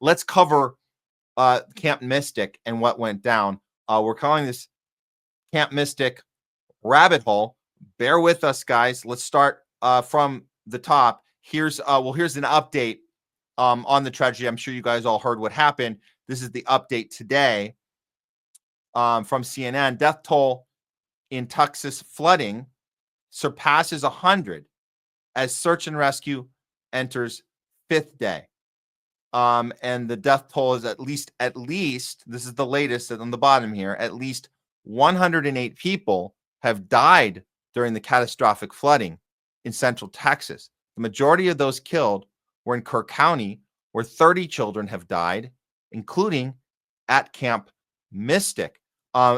let's cover Camp Mystic and what went down. We're calling this Camp Mystic Rabbit Hole. Bear with us, guys. Let's start from the top. Here's an update on the tragedy. I'm sure you guys all heard what happened. This is the update today from CNN. Death toll in Texas flooding surpasses 100 as search and rescue enters 5th day. And the death toll is at least, this is the latest on the bottom here, at least 108 people have died during the catastrophic flooding in central Texas. The majority of those killed were in Kirk County, where 30 children have died, including at Camp Mystic.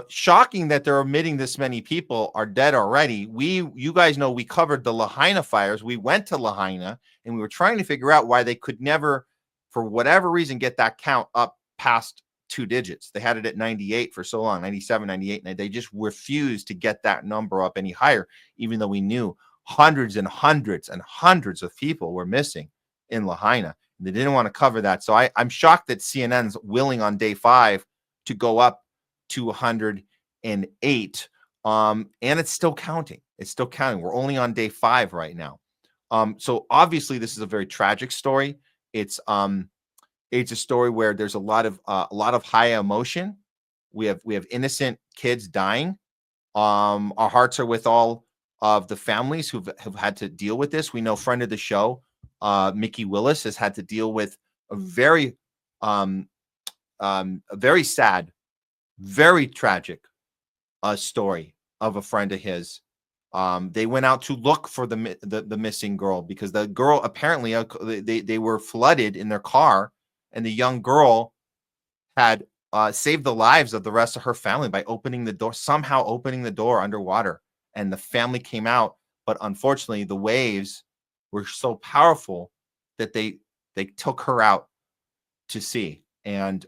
Shocking that they're omitting this many people are dead already. You guys know we covered the Lahaina fires. We went to Lahaina and we were trying to figure out why they could never, for whatever reason, get that count up past 2 digits. They had it at 98 for so long, 97, 98, and they just refused to get that number up any higher, even though we knew hundreds and hundreds and hundreds of people were missing in Lahaina. They didn't want to cover that. So I'm shocked that CNN's willing on day 5 to go up to 108. And it's still counting. It's still counting. We're only on day 5 right now. So obviously this is a very tragic story. It's a story where there's a lot of high emotion. We have innocent kids dying. Our hearts are with all of the families who have had to deal with this. We know friend of the show, Mickey Willis, has had to deal with a very sad, very tragic story of a friend of his. They went out to look for the missing girl because the girl apparently they were flooded in their car, and the young girl had saved the lives of the rest of her family by somehow opening the door underwater, and the family came out. But unfortunately, the waves were so powerful that they took her out to sea. And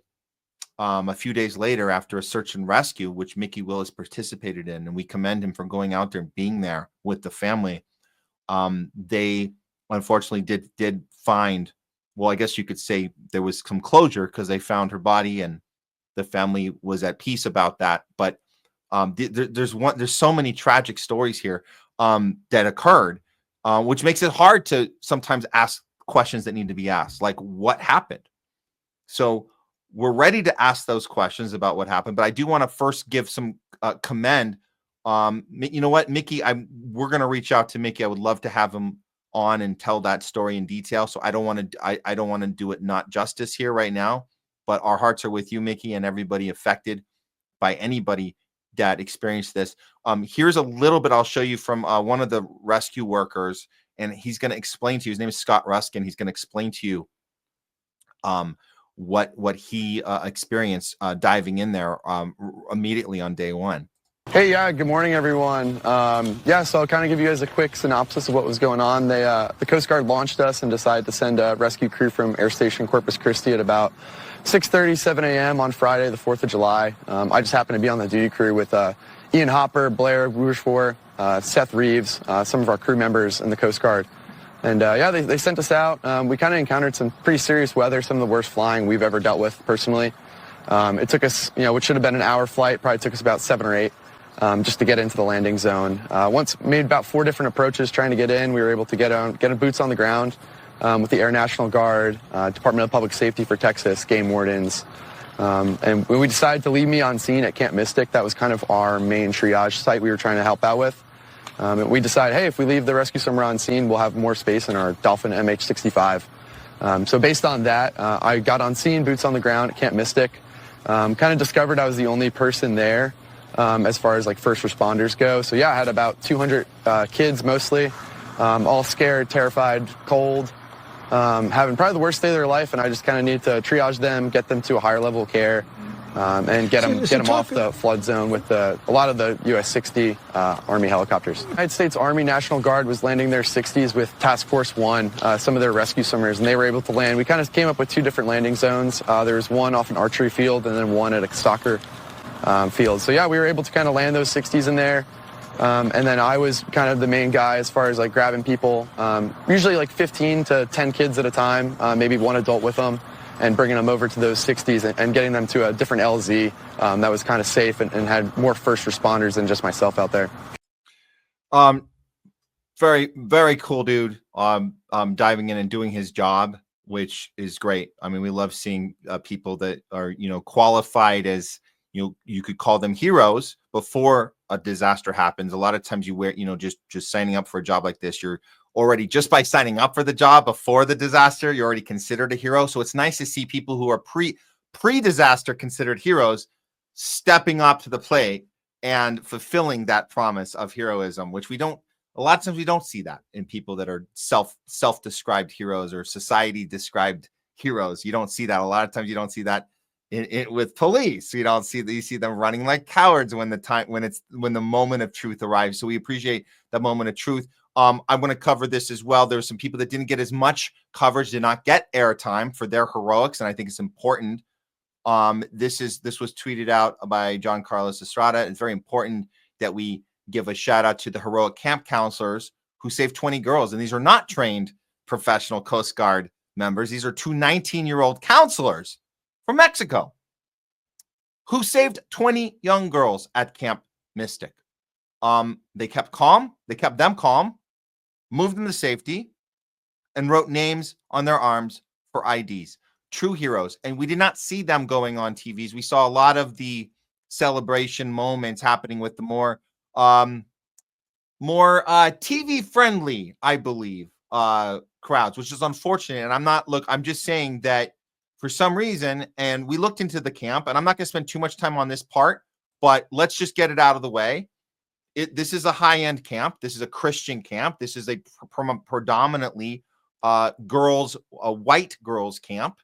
a few days later, after a search and rescue, which Mickey Willis participated in, and we commend him for going out there and being there with the family, they unfortunately did find, well, I guess you could say there was some closure because they found her body and the family was at peace about that. But there's so many tragic stories here that occurred, which makes it hard to sometimes ask questions that need to be asked, like what happened. So we're ready to ask those questions about what happened, but I do want to first give some commend. You know what, Mickey, we're going to reach out to Mickey. I would love to have him on and tell that story in detail. So I don't want to do it not justice here right now, but our hearts are with you, Mickey, and everybody affected by anybody that experienced this. Here's a little bit I'll show you from one of the rescue workers, and he's going to explain to you. His name is Scott Ruskin. He's going to explain to you what he experienced diving in there immediately on day 1. Hey, yeah, good morning, everyone. So I'll kind of give you guys a quick synopsis of what was going on. The Coast Guard launched us and decided to send a rescue crew from Air Station Corpus Christi at about 6:30, 7 a.m. on Friday, the 4th of July. I just happened to be on the duty crew with Ian Hopper, Blair Rougefort, Seth Reeves, some of our crew members in the Coast Guard. And they sent us out. We kind of encountered some pretty serious weather, some of the worst flying we've ever dealt with personally. It took us, which should have been an hour flight, probably took us about 7 or 8 just to get into the landing zone. Once made about 4 different approaches trying to get in, we were able to get boots on the ground with the Air National Guard, Department of Public Safety for Texas, game wardens. And we decided to leave me on scene at Camp Mystic. That was kind of our main triage site we were trying to help out with. And we decided, hey, if we leave the rescue swimmer on scene, we'll have more space in our Dolphin MH-65. So based on that, I got on scene, boots on the ground at Camp Mystic. Kind of discovered I was the only person there as far as like first responders go. So yeah, I had about 200 kids mostly, all scared, terrified, cold, having probably the worst day of their life. And I just kind of needed to triage them, get them to a higher level of care. And get them off the flood zone with a lot of the US-60 Army helicopters. United States Army National Guard was landing their 60s with Task Force 1, some of their rescue swimmers, and they were able to land. We kind of came up with 2 different landing zones. There was one off an archery field and then one at a soccer field. So yeah, we were able to kind of land those 60s in there. And then I was kind of the main guy as far as like grabbing people, usually like 15 to 10 kids at a time, maybe one adult with them. and bringing them over to those 60s and getting them to a different LZ that was kind of safe and had more first responders than just myself out there. Very, very cool dude. Diving in and doing his job, which is great. I mean, we love seeing people that are, qualified as, you could call them heroes before a disaster happens. A lot of times you wear, just signing up for a job like this, you're already, just by signing up for the job before the disaster, you're already considered a hero. So it's nice to see people who are pre-disaster considered heroes stepping up to the plate and fulfilling that promise of heroism, which a lot of times we don't see that in people that are self-described heroes or society described heroes. You don't see that. A lot of times you don't see that with police. You see them running like cowards when the moment of truth arrives. So we appreciate that moment of truth. I want to cover this as well. There's some people that didn't get as much coverage, did not get airtime for their heroics, and I think it's important. This was tweeted out by John Carlos Estrada. It's very important that we give a shout out to the heroic camp counselors who saved 20 girls. And these are not trained professional Coast Guard members. These are two 19-year-old counselors from Mexico who saved 20 young girls at Camp Mystic. They kept them calm, moved them to safety, and wrote names on their arms for IDs. True heroes. And we did not see them going on TVs. We saw a lot of the celebration moments happening with the more TV friendly, I believe, crowds, which is unfortunate. And I'm just saying that for some reason, and we looked into the camp, and I'm not going to spend too much time on this part, but let's just get it out of the way. This is a high-end camp. This is a Christian camp. This is a predominantly white girls camp.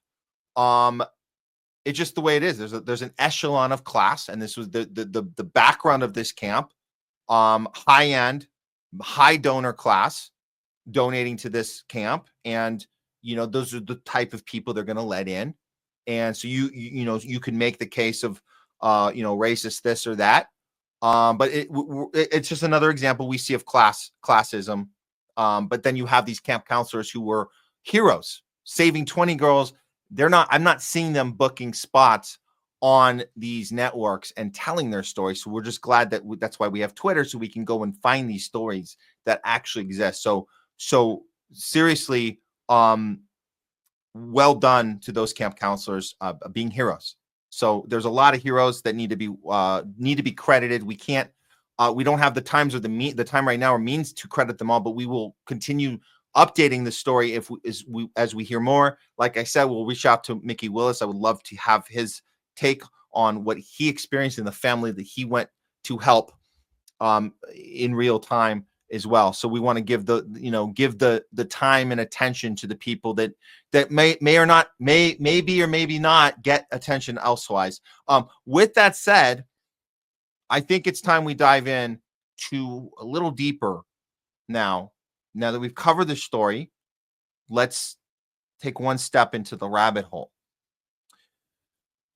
It's just the way it is. There's an echelon of class, and this was the background of this camp. High-end, high donor class donating to this camp, and those are the type of people they're going to let in. And so you can make the case of racist this or that, but it's just another example we see of classism. But then you have these camp counselors who were heroes, saving 20 girls. I'm not seeing them booking spots on these networks and telling their stories. So we're just glad that's why we have Twitter, so we can go and find these stories that actually exist. So seriously, well done to those camp counselors being heroes. So there's a lot of heroes that need to be credited. We don't have the times or the time right now or means to credit them all, but we will continue updating the story as we hear more. Like I said, we'll reach out to Mickey Willis. I would love to have his take on what he experienced in the family that he went to help in real time as well. So we want to give the time and attention to the people that may not get attention elsewise. With that said, I think it's time we dive in to a little deeper now. Now that we've covered the story, let's take one step into the rabbit hole.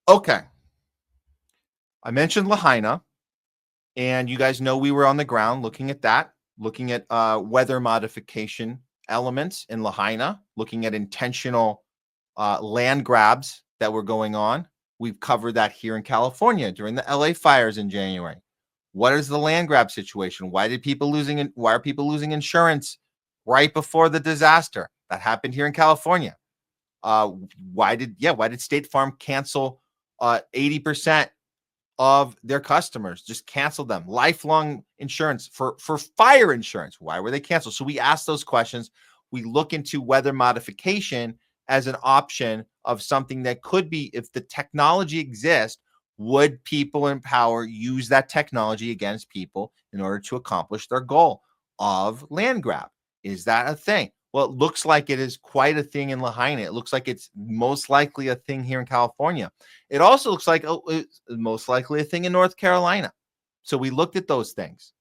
Okay. I mentioned Lahaina, and you guys know we were on the ground looking at weather modification elements in Lahaina, looking at intentional land grabs that were going on. We've covered that here in California during the LA fires in January. What is the land grab situation? Why are people losing insurance right before the disaster? That happened here in California. Why did State Farm cancel 80% of their customers? Just cancel them. Lifelong insurance for fire insurance. Why were they canceled? So we ask those questions. We look into weather modification as an option of something that could be, if the technology exists, would people in power use that technology against people in order to accomplish their goal of land grab? Is that a thing? Well, it looks like it is quite a thing in Lahaina. It looks like it's most likely a thing here in California. It also looks like it's most likely a thing in North Carolina. So we looked at those things.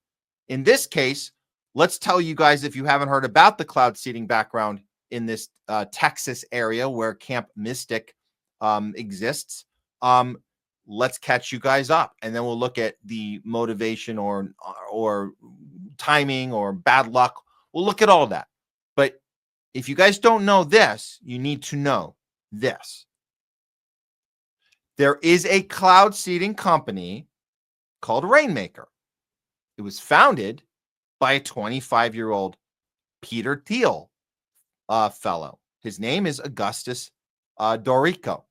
In this case, let's tell you guys, if you haven't heard about the cloud seeding background in this Texas area where Camp Mystic exists, let's catch you guys up. And then we'll look at the motivation or timing or bad luck. We'll look at all that. But if you guys don't know this, you need to know this. There is a cloud seeding company called Rainmaker. It was founded by a 25-year-old Peter Thiel fellow. His name is Augustus Dorico,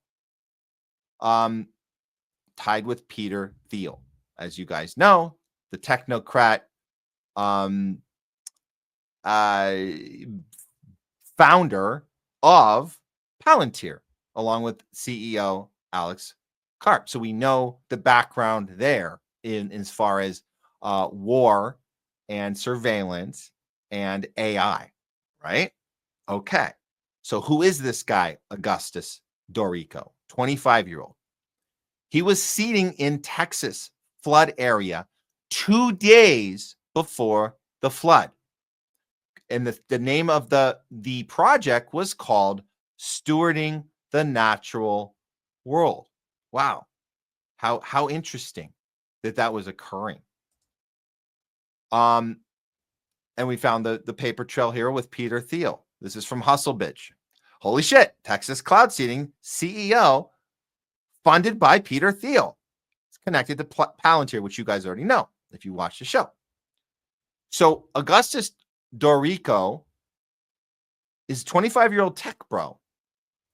tied with Peter Thiel. As you guys know, the technocrat founder of Palantir, along with CEO Alex Karp. So we know the background there in as far as war and surveillance and AI, right? Okay. So who is this guy, Augustus Dorico? 25-year-old. He was seeding in Texas flood area 2 days before the flood. And the name of the project was called Stewarding the Natural World. Wow. How interesting that was occurring. And we found the paper trail here with Peter Thiel. This is from Hustlebitch. Holy shit, Texas cloud seeding CEO funded by Peter Thiel. It's connected to Palantir, which you guys already know if you watch the show. So Augustus Dorico is a 25-year-old tech bro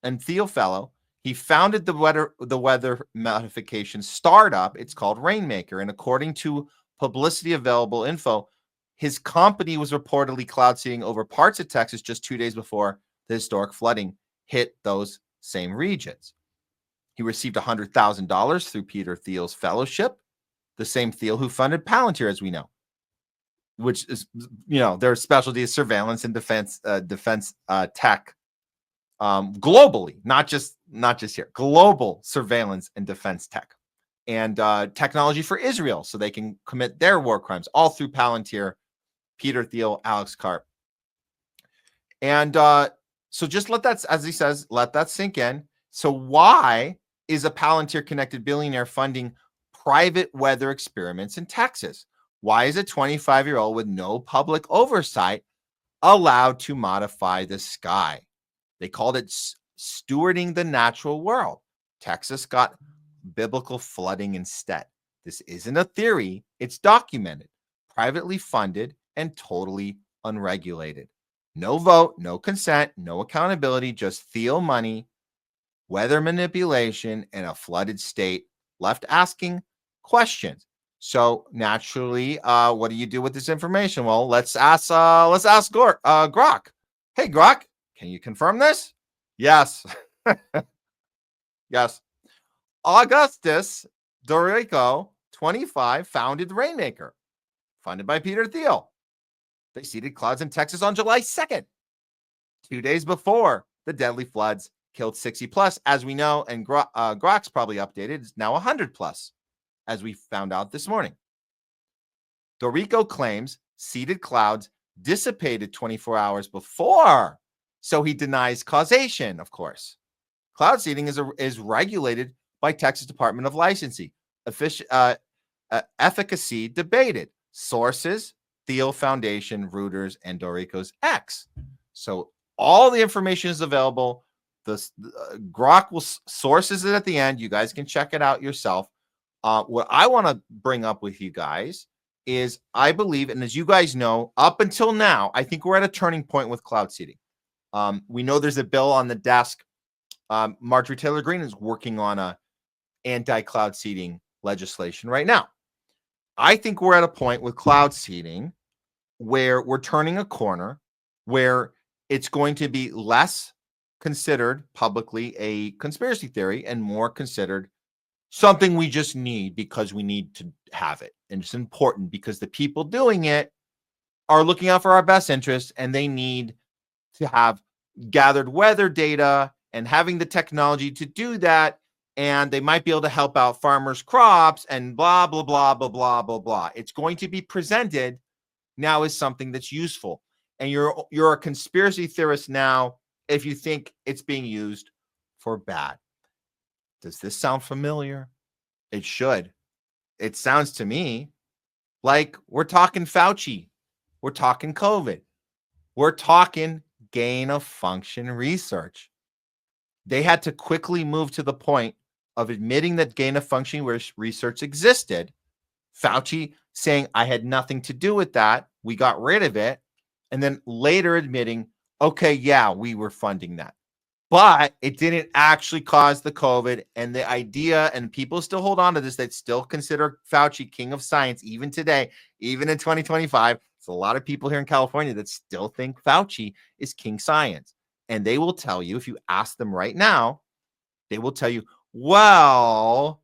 and Thiel fellow. He founded the weather modification startup. It's called Rainmaker. And according to publicly available info, his company was reportedly cloud seeding over parts of Texas just 2 days before the historic flooding hit those same regions. He received $100,000 through Peter Thiel's fellowship, the same Thiel who funded Palantir, as we know, which is, their specialty is surveillance and defense tech globally, not just here, global surveillance and defense tech and technology for Israel so they can commit their war crimes, all through Palantir, Peter Thiel, Alex Karp. And so just let that, as he says, let that sink in. So why is a Palantir connected billionaire funding private weather experiments in Texas? Why is a 25-year-old with no public oversight allowed to modify the sky? They called it stewarding the natural world. Texas got biblical flooding instead. This isn't a theory. It's documented, privately funded, and totally unregulated. No vote, no consent, no accountability, just Thiel money, weather manipulation, and a flooded state left asking questions. So naturally, what do you do with this information? Well, let's ask Grok. Hey, Grok, can you confirm this? Yes. Yes. Augustus Dorico, 25, founded Rainmaker, funded by Peter Thiel. They seeded clouds in Texas on July 2nd, 2 days before the deadly floods killed 60 plus, as we know, and Grok's probably updated. It's now 100 plus, as we found out this morning. Dorico claims seeded clouds dissipated 24 hours before, so he denies causation, of course. Cloud seeding is regulated by Texas Department of Licensing. Efficacy debated. Sources, Thiel Foundation, Reuters, and Dorico's X. So all the information is available. Grok will sources it at the end. You guys can check it out yourself. What I want to bring up with you guys is I believe, and as you guys know, up until now, I think we're at a turning point with cloud seeding. We know there's a bill on the desk. Marjorie Taylor Greene is working on a anti-cloud seeding legislation right now. I think we're at a point with cloud seeding where we're turning a corner, where it's going to be less considered publicly a conspiracy theory and more considered something we just need because we need to have it. And it's important because the people doing it are looking out for our best interests, and they need to have gathered weather data and having the technology to do that. And they might be able to help out farmers' crops and blah, blah, blah, blah, blah, blah, blah. It's going to be presented now as something that's useful. And you're a conspiracy theorist now if you think it's being used for bad. Does this sound familiar? It should. It sounds to me like we're talking Fauci. We're talking COVID. We're talking gain of function research. They had to quickly move to the point of admitting that gain of function research existed, Fauci saying, I had nothing to do with that, we got rid of it, and then later admitting, okay, yeah, we were funding that. But it didn't actually cause the COVID. And the idea, and people still hold on to this, that still consider Fauci king of science, even today, even in 2025. There's a lot of people here in California that still think Fauci is king science. And they will tell you, if you ask them right now, they will tell you, well,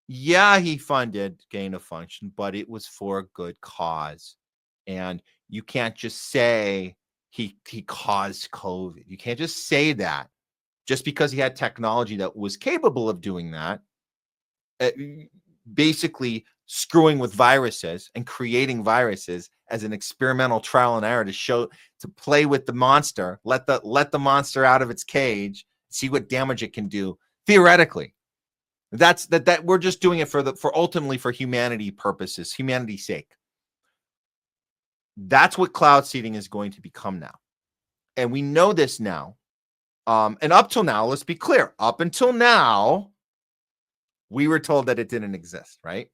yeah, he funded gain of function, but it was for a good cause. And you can't just say he caused COVID. You can't just say that just because he had technology that was capable of doing that, basically screwing with viruses and creating viruses as an experimental trial and error to play with the monster, let the monster out of its cage, see what damage it can do theoretically. That we're just doing it for ultimately for humanity purposes, humanity's sake. That's what cloud seeding is going to become now. And we know this now. And up till now, let's be clear, up until now, we were told that it didn't exist, right?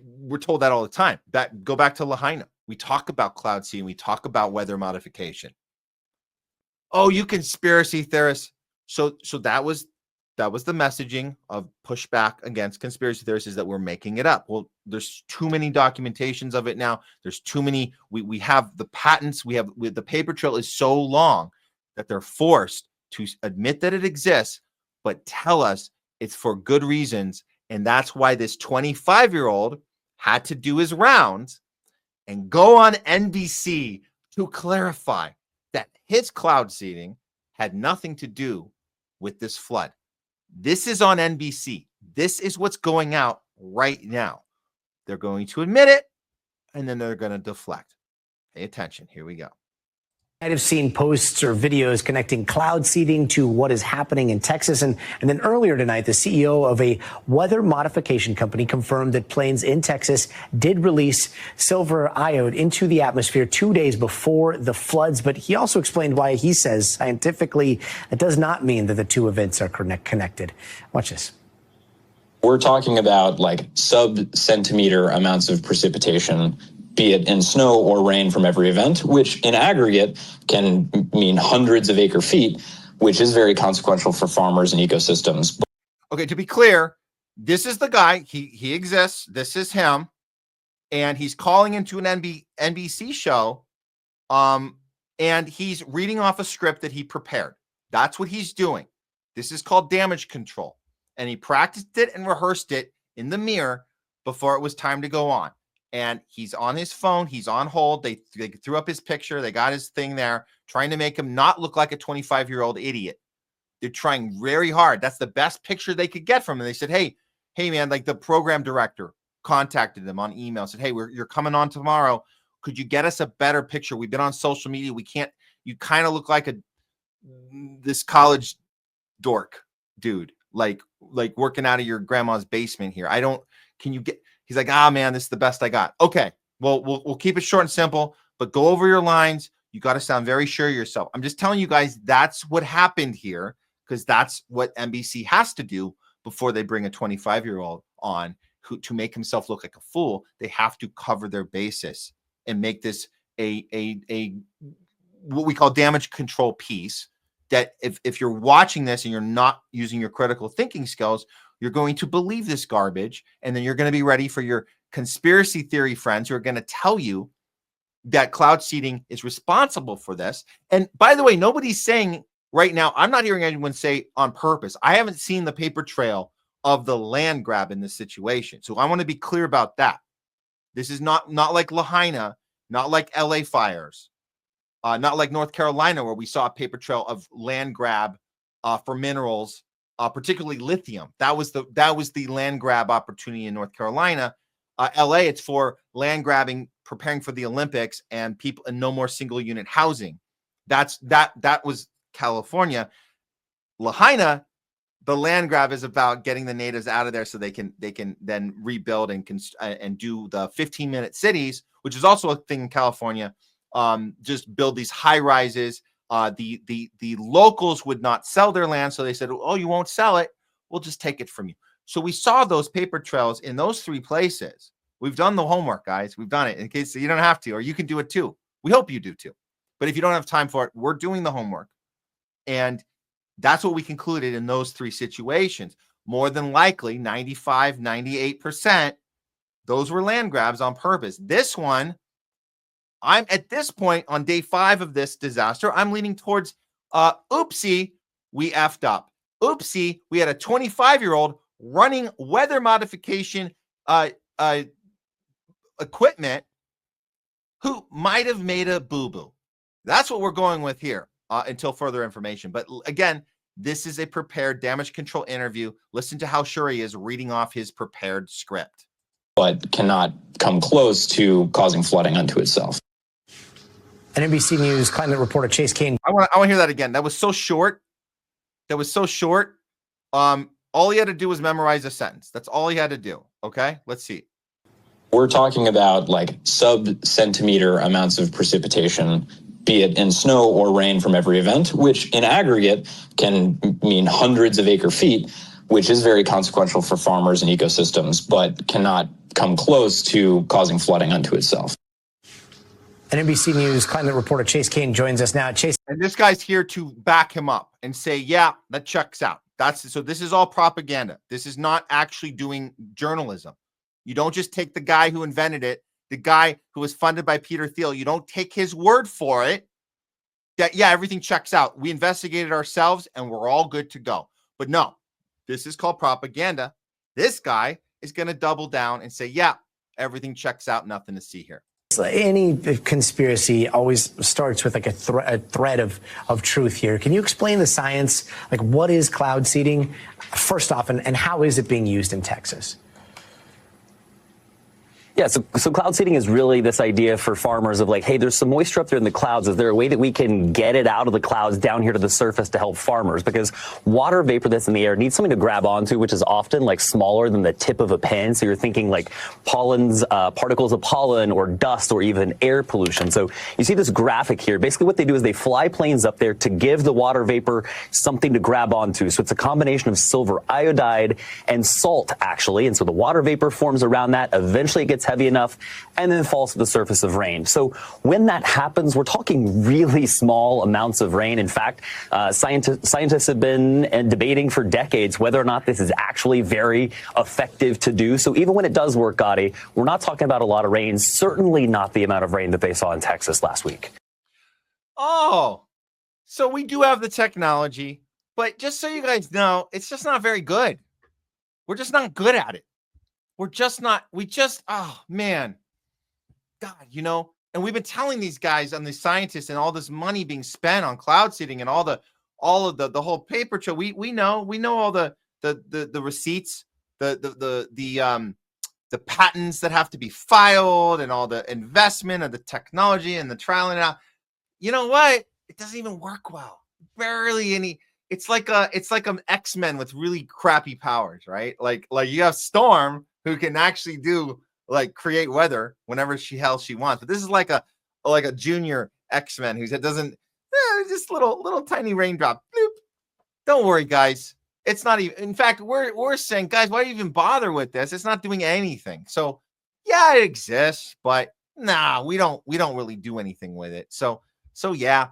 We're told that all the time. Go back to Lahaina. We talk about cloud seeding. We talk about weather modification. Oh, you conspiracy theorists. So that was the messaging of pushback against conspiracy theorists, is that we're making it up. Well, there's too many documentations of it now. There's too many. We have the patents. The paper trail is so long that they're forced to admit that it exists, but tell us it's for good reasons. And that's why this 25-year-old had to do his rounds and go on NBC to clarify that his cloud seeding had nothing to do with this flood. This is on NBC. This is what's going out right now. They're going to admit it, and then they're going to deflect. Pay attention. Here we go. Might have seen posts or videos connecting cloud seeding to what is happening in Texas. And then earlier tonight, the CEO of a weather modification company confirmed that planes in Texas did release silver iode into the atmosphere 2 days before the floods. But he also explained why he says scientifically it does not mean that the two events are connected. Watch this. We're talking about like sub-centimeter amounts of precipitation, be it in snow or rain from every event, which in aggregate can mean hundreds of acre feet, which is very consequential for farmers and ecosystems. Okay, to be clear, this is the guy. He exists. This is him. And he's calling into an NBC show, and he's reading off a script that he prepared. That's what he's doing. This is called damage control. And he practiced it and rehearsed it in the mirror before it was time to go on. And he's on his phone. He's on hold. They threw up his picture. They got his thing there, trying to make him not look like a 25-year-old idiot. They're trying very hard. That's the best picture they could get from him. They said, hey, man, like the program director contacted them on email, said, hey, you're coming on tomorrow. Could you get us a better picture? We've been on social media. We can't, you kind of look like this college dork dude, like working out of your grandma's basement here. He's like, man, this is the best I got. Okay, well, we'll keep it short and simple, but go over your lines. You got to sound very sure of yourself. I'm just telling you guys that's what happened here, because that's what NBC has to do before they bring a 25-year-old on to make himself look like a fool. They have to cover their bases and make this a what we call damage control piece, that if you're watching this and you're not using your critical thinking skills, you're going to believe this garbage, and then you're going to be ready for your conspiracy theory friends who are going to tell you that cloud seeding is responsible for this. And by the way, nobody's saying right now, I'm not hearing anyone say on purpose. I haven't seen the paper trail of the land grab in this situation. So I want to be clear about that. This is not like Lahaina, not like LA fires, not like North Carolina, where we saw a paper trail of land grab for minerals, particularly lithium. That was the land grab opportunity in North Carolina. LA, it's for land grabbing, preparing for the Olympics, and people, and no more single unit housing. That was California. Lahaina, the land grab is about getting the natives out of there so they can then rebuild and do the 15-minute cities, which is also a thing in California. Just build these high rises. The locals would not sell their land, so they said, "Oh, you won't sell it? we'll just take it from you. So we saw those paper trails in those 3 places. We've done the homework, guys. We've done it in case you don't have to, or you can do it too. We hope you do too. But if you don't have time for it, we're doing the homework. And that's what we concluded in those 3 situations. More than likely, 95, 98%, those were land grabs on purpose. This one, I'm at this point on day 5 of this disaster, I'm leaning towards, oopsie, we effed up. Oopsie, we had a 25-year-old running weather modification equipment who might have made a boo-boo. That's what we're going with here until further information. But again, this is a prepared damage control interview. Listen to how sure he is reading off his prepared script. But cannot come close to causing flooding unto itself. An NBC News climate reporter Chase Kane. I want to hear that again. That was so short. All he had to do was memorize a sentence. That's all he had to do. Okay, let's see. We're talking about like sub-centimeter amounts of precipitation, be it in snow or rain from every event, which in aggregate can mean hundreds of acre feet, which is very consequential for farmers and ecosystems, but cannot come close to causing flooding unto itself. An NBC News climate reporter Chase Kane joins us now. Chase. And this guy's here to back him up and say, yeah, that checks out. So this is all propaganda. This is not actually doing journalism. You don't just take the guy who invented it, the guy who was funded by Peter Thiel. You don't take his word for it that, yeah, everything checks out. We investigated ourselves and we're all good to go. But no, this is called propaganda. This guy is going to double down and say, yeah, everything checks out. Nothing to see here. Any conspiracy always starts with like a thread of truth here. Can you explain the science? Like, what is cloud seeding, first off, and how is it being used in Texas? Yeah, so cloud seeding is really this idea for farmers of like, hey, there's some moisture up there in the clouds. Is there a way that we can get it out of the clouds down here to the surface to help farmers? Because water vapor that's in the air needs something to grab onto, which is often like smaller than the tip of a pen. So you're thinking like pollens, particles of pollen or dust or even air pollution. So you see this graphic here. Basically what they do is they fly planes up there to give the water vapor something to grab onto. So it's a combination of silver iodide and salt, actually. And so the water vapor forms around that. Eventually it gets heavy enough and then falls to the surface of rain. So when that happens, we're talking really small amounts of rain. In fact, scientists have been debating for decades whether or not this is actually very effective to do. So even when it does work, Gotti, we're not talking about a lot of rain, certainly not the amount of rain that they saw in Texas last week. Oh, so we do have the technology, but just so you guys know, it's just not very good. We're just not good at it. Oh man, God, and we've been telling these guys and the scientists and all this money being spent on cloud seeding and all of the whole paper trail. We know all the receipts, the patents that have to be filed and all the investment of the technology and the trial and out. You know what? It doesn't even work well. Barely any. It's like an X-Men with really crappy powers, right? Like you have Storm, who can actually create weather whenever she wants. But this is like a junior X-Men who doesn't just little tiny raindrop. Bloop. Don't worry, guys. It's not even. In fact, we're saying, guys, why even bother with this? It's not doing anything. So yeah, it exists, but nah, we don't really do anything with it. So yeah.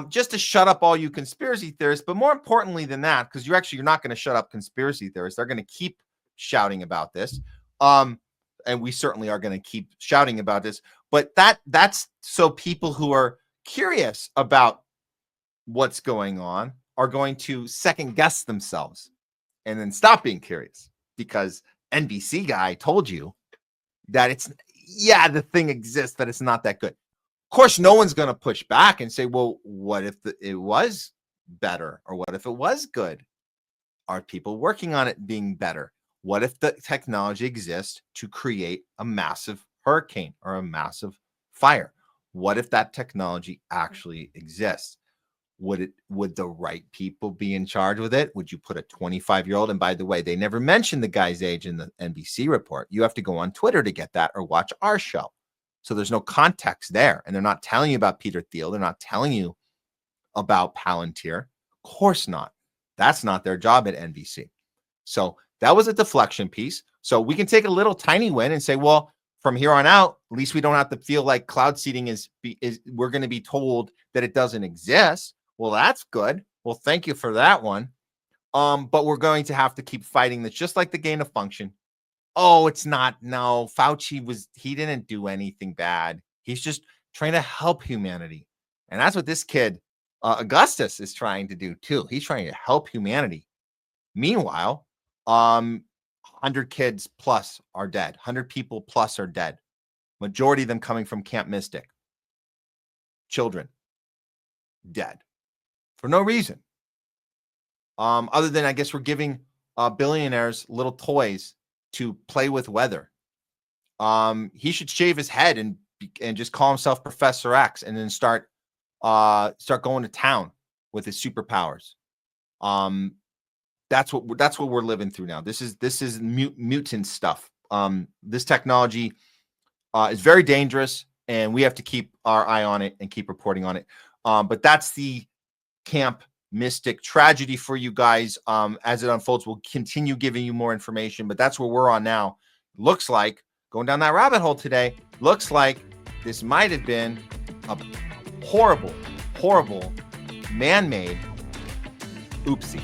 Just to shut up all you conspiracy theorists, but more importantly than that, because you're not going to shut up conspiracy theorists. They're going to keep shouting about this. And we certainly are going to keep shouting about this. But that's so people who are curious about what's going on are going to second guess themselves and then stop being curious because NBC guy told you that the thing exists, that it's not that good. Of course, no one's going to push back and say, well, what if it was better? Or what if it was good? Are people working on it being better? What if the technology exists to create a massive hurricane or a massive fire? What if that technology actually exists? Would the right people be in charge with it? Would you put a 25-year-old? And by the way, they never mentioned the guy's age in the NBC report. You have to go on Twitter to get that or watch our show. So there's no context there. And they're not telling you about Peter Thiel. They're not telling you about Palantir. Of course not. That's not their job at NBC. So that was a deflection piece. So we can take a little tiny win and say, well, from here on out, at least we don't have to feel like cloud seeding is we're going to be told that it doesn't exist. Well, that's good. Well, thank you for that one. But we're going to have to keep fighting this, just like the gain of function. Oh, it's not. No, he didn't do anything bad. He's just trying to help humanity. And that's what this kid, Augustus, is trying to do too. He's trying to help humanity. Meanwhile, 100 kids plus are dead. 100 people plus are dead. Majority of them coming from Camp Mystic. Children dead for no reason. Other than, I guess, we're giving billionaires little toys to play with weather. He should shave his head and just call himself Professor X, and then start going to town with his superpowers. That's what we're living through now. This is mutant stuff. This technology is very dangerous, and we have to keep our eye on it and keep reporting on it. But that's the Camp Mystic tragedy for you guys. As it unfolds, we'll continue giving you more information, but that's where we're on now. Looks like, going down that rabbit hole today, looks like this might have been a horrible man-made oopsie.